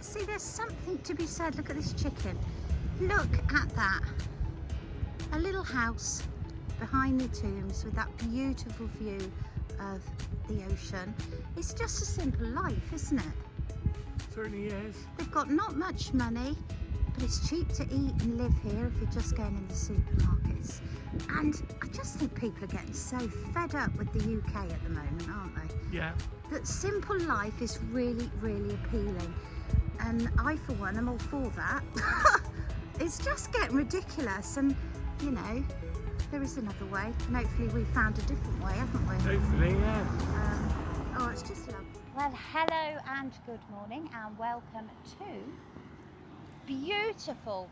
See, there's something to be said. Look at this chicken. Look at that. A little house behind the tombs with that beautiful view of the ocean. It's just a simple life, isn't it? Certainly is. They've got not much money, but it's cheap to eat and live here if you're just going in the supermarkets. And I just think people are getting so fed up with the UK at the moment, aren't they? Yeah. That simple life is really, really appealing. And I, for one, am all for that. It's just getting ridiculous, and you know, there is another way, and hopefully we've found a different way, haven't we? Hopefully, yeah. Oh, it's just lovely. Well, hello and good morning, and welcome to beautiful,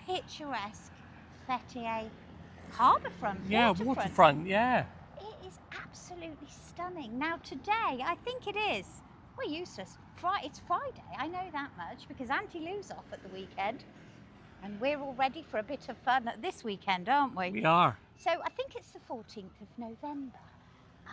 picturesque Fethiye harbourfront. Yeah, waterfront, yeah. It is absolutely stunning. Now today, I think it is, we're useless. It's Friday, I know that much, because Auntie Lou's off at the weekend. And we're all ready for a bit of fun this weekend, aren't we? We are. So I think it's the 14th of November.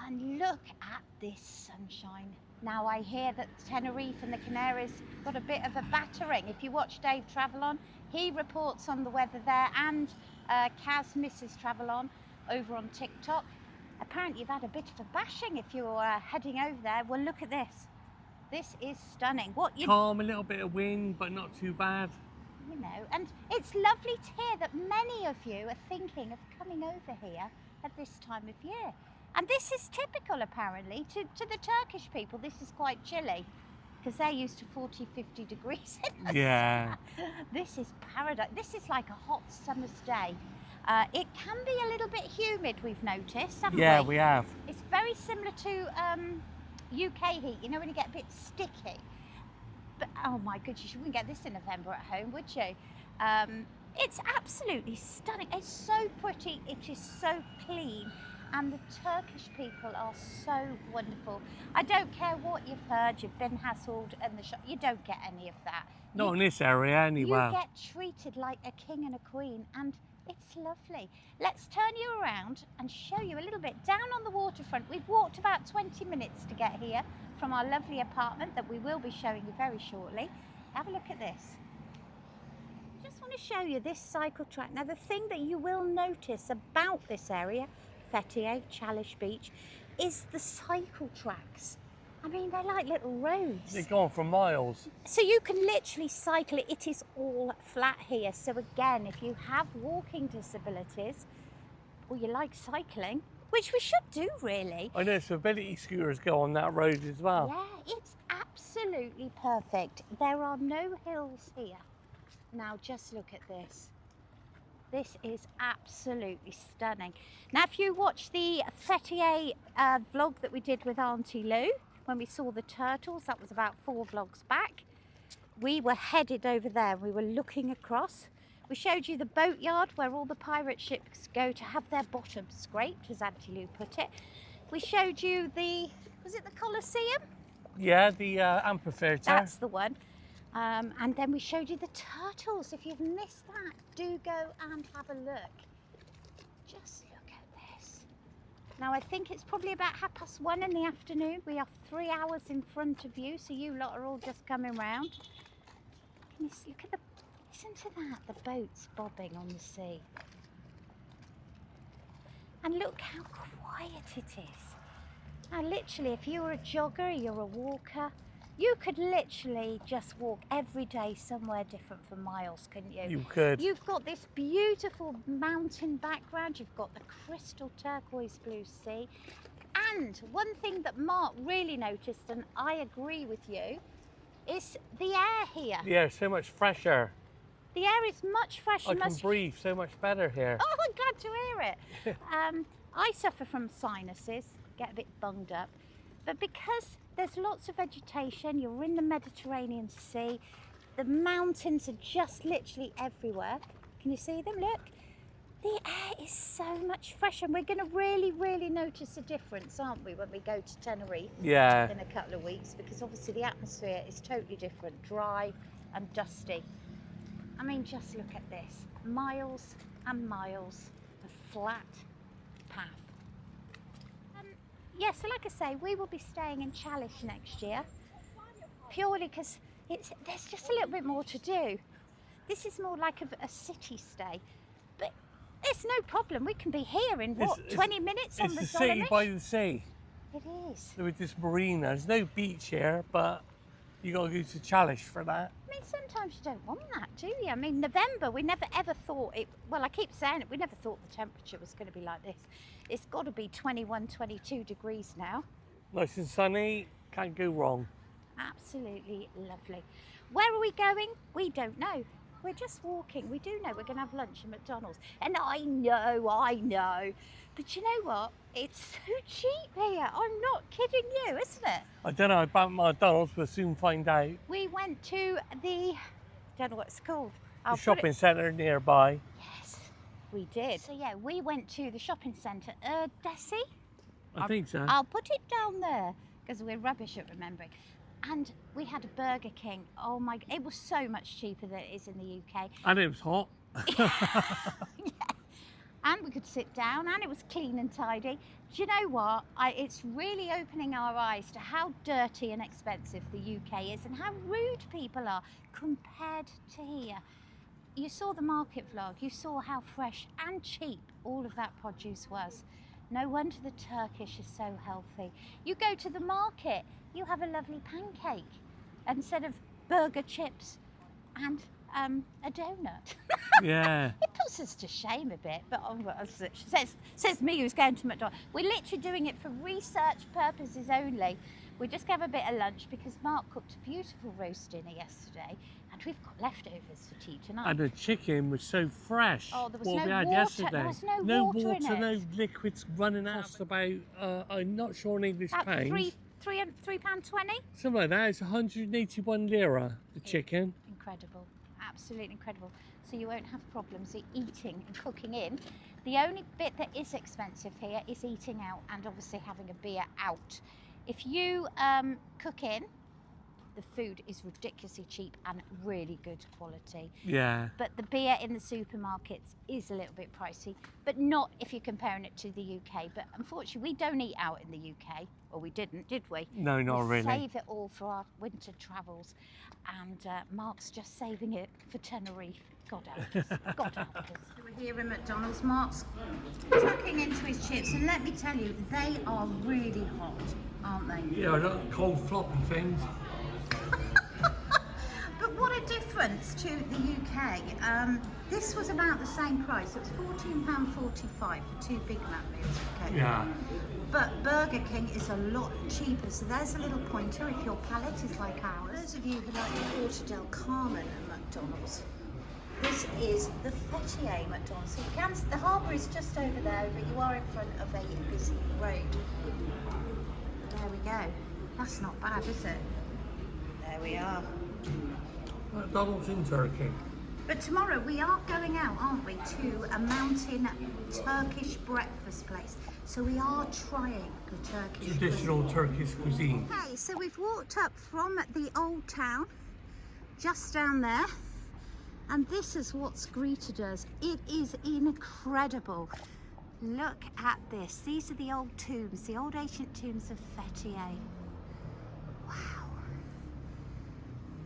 And look at this sunshine. Now I hear that Tenerife and the Canaries got a bit of a battering. If you watch Dave Travel On, he reports on the weather there, and Kaz Mrs. Travel On over on TikTok. Apparently you've had a bit of a bashing if you're heading over there. Well, look at this. This is stunning. Calm, a little bit of wind, but not too bad. You know, and it's lovely to hear that many of you are thinking of coming over here at this time of year. And this is typical, apparently, to the Turkish people. This is quite chilly because they're used to 40, 50 degrees in the Yeah. summer. This is paradise. This is like a hot summer's day. It can be a little bit humid, we've noticed, haven't we? Yeah, we have. It's very similar to UK heat, you know, when you get a bit sticky. But oh my goodness, you wouldn't get this in November at home, would you? It's absolutely stunning. It's so pretty, it is so clean, and the Turkish people are so wonderful. I don't care what you've heard, you've been hassled in the shop, you don't get any of that. Not in this area anyway. You get treated like a king and a queen, and it's lovely. Let's turn you around and show you a little bit down on the waterfront. We've walked about 20 minutes to get here from our lovely apartment that we will be showing you very shortly. Have a look at this. I just want to show you this cycle track. Now the thing that you will notice about this area, Fethiye, Chalish Beach, is the cycle tracks. I mean, they're like little roads. They're going for miles. So you can literally cycle it. It is all flat here. So again, if you have walking disabilities or you like cycling, which we should do really. I know mobility scooters go on that road as well. Yeah, it's absolutely perfect. There are no hills here. Now just look at this. This is absolutely stunning. Now if you watch the Fethiye vlog that we did with Auntie Lou, when we saw the turtles, that was about 4 vlogs back. We were headed over there. We were looking across. We showed you the boatyard where all the pirate ships go to have their bottoms scraped, as Auntie Lou put it. We showed you was it the Colosseum? Yeah, the amphitheatre. That's the one. And then we showed you the turtles. If you've missed that, do go and have a look. Just look at this. Now I think it's probably about 1:30 in the afternoon. We are 3 hours in front of you, so you lot are all just coming round. Can you see, look at listen to that, the boats bobbing on the sea. And look how quiet it is. Now literally, if you're a jogger, you're a walker, you could literally just walk every day somewhere different for miles, couldn't you? You could. You've got this beautiful mountain background, you've got the crystal turquoise blue sea. And one thing that Mark really noticed, and I agree with you, is the air here. Yeah, so much fresher. The air is much fresher. I can breathe so much better here. Oh, I'm glad to hear it. I suffer from sinuses, get a bit bunged up. But because there's lots of vegetation, you're in the Mediterranean Sea, the mountains are just literally everywhere. Can you see them? Look. The air is so much fresher, and we're going to really, really notice a difference, aren't we, when we go to Tenerife in a couple of weeks, because obviously the atmosphere is totally different, dry and dusty. I mean, just look at this. Miles and miles of flat path. Yeah, so like I say, we will be staying in Chalish next year, purely because there's just a little bit more to do. This is more like a city stay, but it's no problem. We can be here in 20 minutes on the It's the city Dolomite. by the sea. It is. With this marina, there's no beach here, but you got to go to Chalish for that. I mean, sometimes you don't want that, do you? I mean, November, we never ever thought it, well, I keep saying it, we never thought the temperature was going to be like this. It's got to be 21, 22 degrees now. Nice and sunny, can't go wrong. Absolutely lovely. Where are we going? We don't know. We're just walking. We do know we're going to have lunch at McDonald's. And I know. But you know what? It's so cheap here. I'm not kidding you, isn't it? I don't know about McDonald's, we'll soon find out. We went to the, I don't know what it's called. The shopping centre nearby. Yes, we did. So yeah, we went to the shopping centre, Desi. I think so. I'll put it down there because we're rubbish at remembering. And we had a Burger King. Oh my, it was so much cheaper than it is in the UK. And it was hot. Yeah. And we could sit down and it was clean and tidy. Do you know what? It's really opening our eyes to how dirty and expensive the UK is and how rude people are compared to here. You saw the market vlog. You saw how fresh and cheap all of that produce was. No wonder the Turkish is so healthy. You go to the market, you have a lovely pancake instead of burger, chips and a donut. Yeah. It puts us to shame a bit, but says me who's going to McDonald's. We're literally doing it for research purposes only. We just have a bit of lunch because Mark cooked a beautiful roast dinner yesterday and we've got leftovers for tea tonight. And the chicken was so fresh. Oh, there was what no we had water. yesterday. There was no water in it. No liquids running out. It's about, I'm not sure in English At pounds. £3.20? Something like that. It's 181 lira, the chicken. Incredible. Absolutely incredible. So you won't have problems eating and cooking in. The only bit that is expensive here is eating out and obviously having a beer out. If you cook in, the food is ridiculously cheap and really good quality. Yeah. But the beer in the supermarkets is a little bit pricey, but not if you're comparing it to the UK. But unfortunately, we don't eat out in the UK, or we didn't, did we? No, not really. We save it all for our winter travels, and Mark's just saving it for Tenerife. God help us. God help us. We're here in McDonald's. Mark's tucking into his chips, and let me tell you, they are really hot, aren't they? Yeah, not cold floppy things. But what a difference to the UK. This was about the same price. It was £14.45 for 2 Big Mac meals. Okay. Yeah. But Burger King is a lot cheaper. So there's a little pointer if your palate is like ours. Those of you who like the Porta del Carmen at McDonald's, this is the Fethiye McDonald's. So you can, the harbour is just over there, but you are in front of a busy road. There we go. That's not bad, is it? There we are. McDonald's in Turkey. But tomorrow we are going out, aren't we, to a mountain Turkish breakfast place. So we are trying the Turkish Traditional Turkish cuisine. Okay, so we've walked up from the old town, just down there, and this is what's greeted us. It is incredible. Look at this. These are the old tombs, the old ancient tombs of Fethiye. Wow.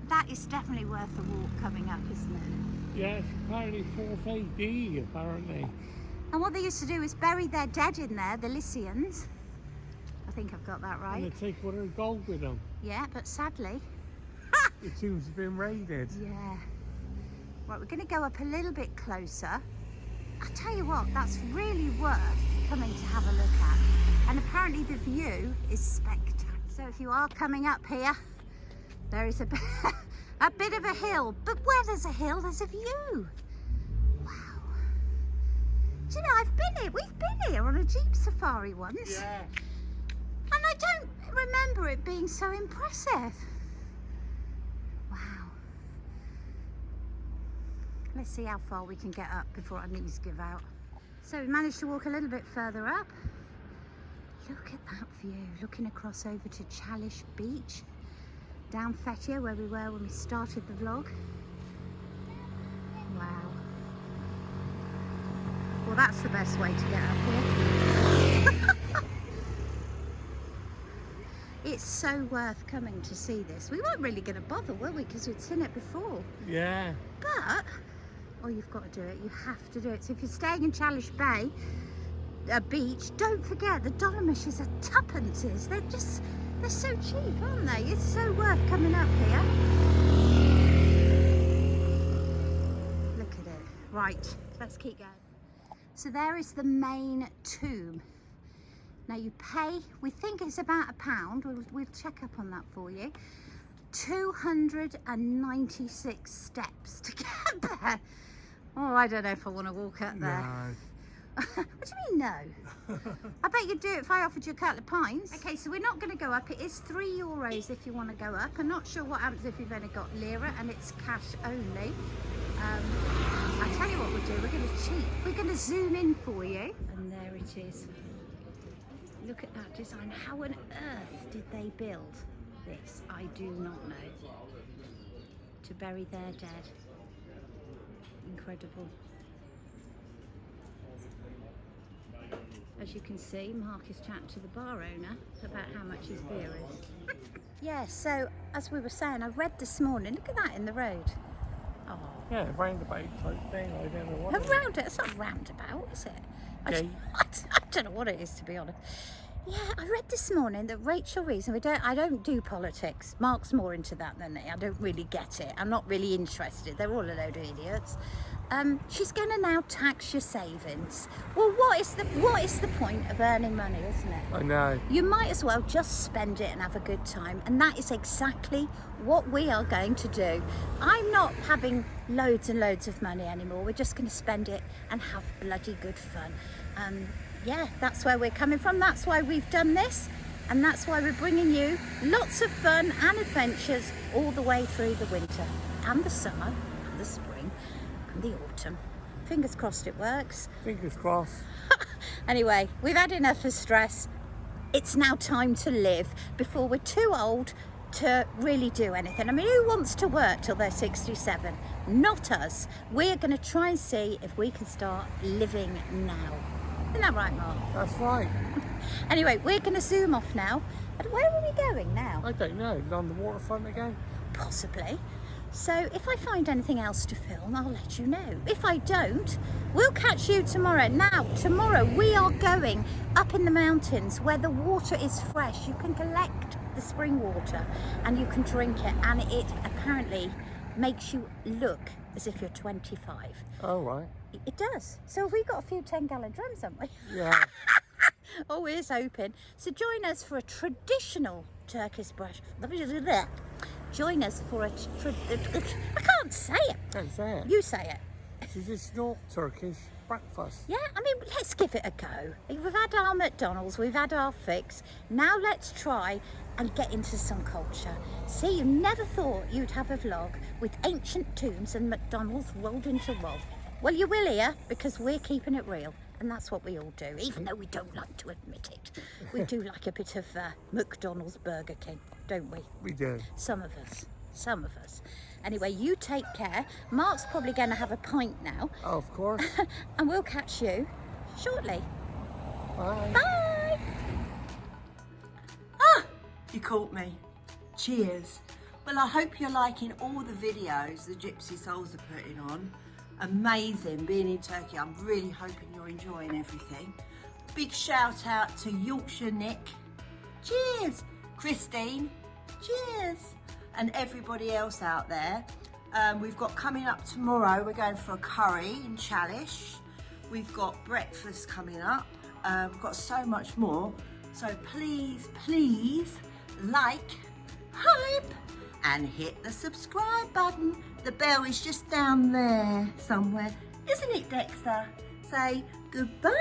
That is definitely worth a walk coming up, isn't it? Yeah, it's apparently 4th AD, apparently. And what they used to do is bury their dead in there, the Lycians. I think I've got that right. And they take all their gold with them. Yeah, but sadly, The tombs have been raided. yeah. Right, we're going to go up a little bit closer. I tell you what, that's really worth coming to have a look at. And apparently the view is spectacular. So if you are coming up here, there is a bit of a hill. But where there's a hill, there's a view. Wow. Do you know, I've been here. We've been here on a Jeep safari once. Yeah. And I don't remember it being so impressive. Wow. Let's see how far we can get up before our knees give out. So we managed to walk a little bit further up. Look at that view, looking across over to Chalish Beach, down Fethiye where we were when we started the vlog. Wow. Well, that's the best way to get up here. It It's so worth coming to see this. We weren't really going to bother, were we? Because we'd seen it before. Yeah. But, oh, you've got to do it. You have to do it. So if you're staying in Chalish Bay, a beach, don't forget the dollarmishes are tuppences. They're so cheap, aren't they? It's so worth coming up here. Look at it. Right, let's keep going. So there is the main tomb. Now you pay, we think it's about £1. We'll check up on that for you. 296 steps to get there. Oh, I don't know if I want to walk up there. No. What do you mean no? I bet you'd do it if I offered you a couple of pints. Okay, so we're not going to go up. It is €3 if you want to go up. I'm not sure what happens if you've only got lira and it's cash only. I'll tell you what we'll do. We're going to cheat. We're going to zoom in for you. And there it is. Look at that design. How on earth did they build this? I do not know. To bury their dead. Incredible. As you can see, Mark is chatting to the bar owner about how much his beer is. Yeah, so as we were saying, I read this morning, look at that in the road. Oh. Yeah, roundabout type thing. I don't know what. It's not roundabout, is it? Okay. I don't know what it is, to be honest. Yeah, I read this morning that Rachel Reeves, and I don't do politics. Mark's more into that than me. I don't really get it. I'm not really interested. They're all a load of idiots. She's going to now tax your savings. Well, what is the point of earning money, isn't it? I know. You might as well just spend it and have a good time, and that is exactly what we are going to do. I'm not having loads and loads of money anymore. We're just going to spend it and have bloody good fun. Yeah, that's where we're coming from. That's why we've done this, and that's why we're bringing you lots of fun and adventures all the way through the winter and the summer and the spring and the autumn. Fingers crossed it works. Fingers crossed. Anyway, we've had enough of stress. It's now time to live before we're too old to really do anything. I mean, who wants to work till they're 67? Not us. We're going to try and see if we can start living now. Isn't that right, Mark? That's right. Anyway, we're going to zoom off now. And where are we going now? I don't know. On the waterfront again? Possibly. So if I find anything else to film, I'll let you know. If I don't, we'll catch you tomorrow. Now, tomorrow we are going up in the mountains where the water is fresh. You can collect the spring water and you can drink it, and it apparently makes you look as if you're 25. Oh, right. It does. So we've got a few 10-gallon drums, haven't we? Yeah. Oh, here's hoping. So join us for a traditional Turkish brush. Join us for a I can't say it. Don't say it. You say it. Traditional Turkish breakfast. Yeah, I mean, let's give it a go. We've had our McDonald's, we've had our fix. Now let's try and get into some culture. See, you never thought you'd have a vlog with ancient tombs and McDonald's rolled into one. Well, you will here, because we're keeping it real. And that's what we all do, even though we don't like to admit it. We do like a bit of McDonald's, Burger King, don't we? We do. Some of us. Anyway, you take care. Mark's probably going to have a pint now. Oh, of course. And we'll catch you shortly. Bye. Bye. You caught me. Cheers. Well, I hope you're liking all the videos the Gypsy Souls are putting on. Amazing being in Turkey. I'm really hoping you're enjoying everything. Big shout out to Yorkshire Nick. Cheers. Christine. Cheers. And everybody else out there. We've got coming up tomorrow, we're going for a curry in Chalish. We've got breakfast coming up. We've got so much more. So please, please like, hype, and hit the subscribe button. The bell is just down there somewhere. Isn't it, Dexter? Say goodbye.